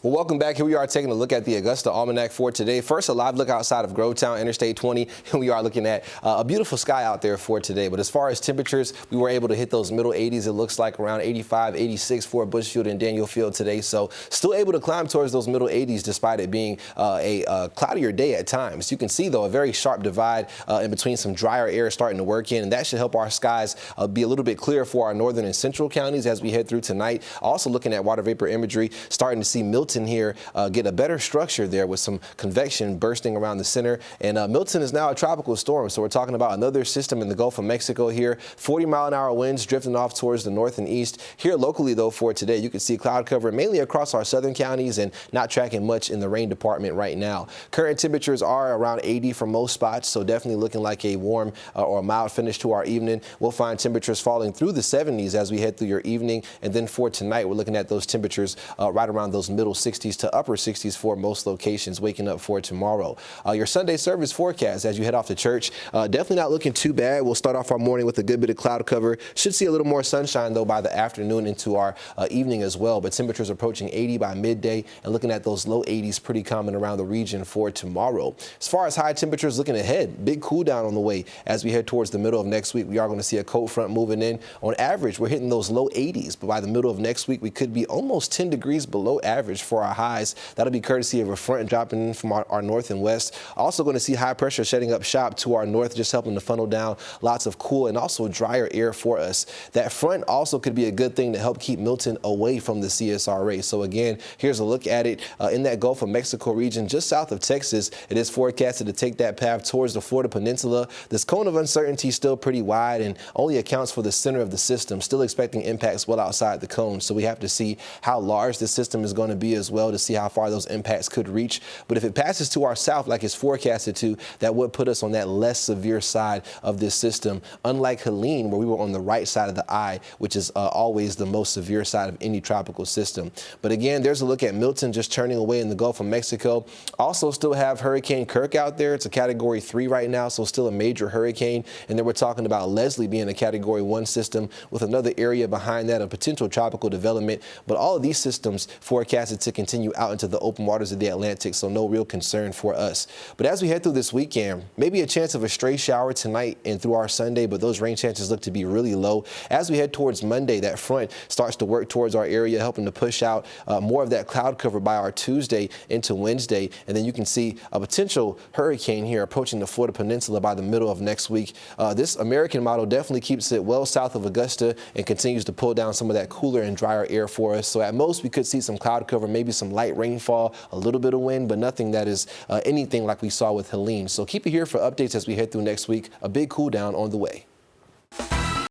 Well, welcome back. Here we are taking a look at the Augusta Almanac for today. First, a live look outside of Grovetown, Interstate 20, and we are looking at a beautiful sky out there for today. But as far as temperatures, we were able to hit those middle 80s. It looks like around 85, 86 for Bushfield and Daniel Field today. So still able to climb towards those middle 80s despite it being a cloudier day at times. You can see, though, a very sharp divide in between some drier air starting to work in, and that should help our skies be a little bit clearer for our northern and central counties as we head through tonight. Also looking at water vapor imagery, starting to see Milton here get a better structure there with some convection bursting around the center. And Milton is now a tropical storm, so we're talking about another system in the Gulf of Mexico here. 40-mile-an-hour winds drifting off towards the north and east. Here locally, though, for today, you can see cloud cover mainly across our southern counties and not tracking much in the rain department right now. Current temperatures are around 80 for most spots, so definitely looking like a warm or a mild finish to our evening. We'll find temperatures falling through the 70s as we head through your evening. And then for tonight, we're looking at those temperatures right around those middle 60s to upper 60s for most locations waking up for tomorrow. Your Sunday service forecast as you head off to church, definitely not looking too bad. We'll start off our morning with a good bit of cloud cover. Should see a little more sunshine, though, by the afternoon into our evening as well. But temperatures approaching 80 by midday and looking at those low 80s pretty common around the region for tomorrow. As far as high temperatures looking ahead, big cool down on the way as we head towards the middle of next week. We are going to see a cold front moving in. On average, we're hitting those low 80s, but by the middle of next week, we could be almost 10 degrees below average for our highs. That'll be courtesy of a front dropping in from our north and west. Also going to see high pressure setting up shop to our north, just helping to funnel down lots of cool and also drier air for us. That front also could be a good thing to help keep Milton away from the CSRA. So again, here's a look at it in that Gulf of Mexico region just south of Texas. It is forecasted to take that path towards the Florida Peninsula. This cone of uncertainty is still pretty wide and only accounts for the center of the system, still expecting impacts well outside the cone. So we have to see how large this system is going to be as well to see how far those impacts could reach. But if it passes to our south like it's forecasted to, that would put us on that less severe side of this system, unlike Helene, where we were on the right side of the eye, which is always the most severe side of any tropical system. But again, there's a look at Milton just turning away in the Gulf of Mexico. Also still have Hurricane Kirk out there. It's a Category 3 right now, so still a major hurricane. And then we're talking about Leslie being a Category 1 system with another area behind that of potential tropical development. But all of these systems forecasted to continue out into the open waters of the Atlantic, so no real concern for us. But as we head through this weekend, maybe a chance of a stray shower tonight and through our Sunday, but those rain chances look to be really low. As we head towards Monday, that front starts to work towards our area, helping to push out more of that cloud cover by our Tuesday into Wednesday. And then you can see a potential hurricane here approaching the Florida Peninsula by the middle of next week. This American model definitely keeps it well south of Augusta and continues to pull down some of that cooler and drier air for us. So at most, we could see some cloud cover, maybe some light rainfall, a little bit of wind, but nothing that is anything like we saw with Helene. So keep it here for updates as we head through next week. A big cool down on the way.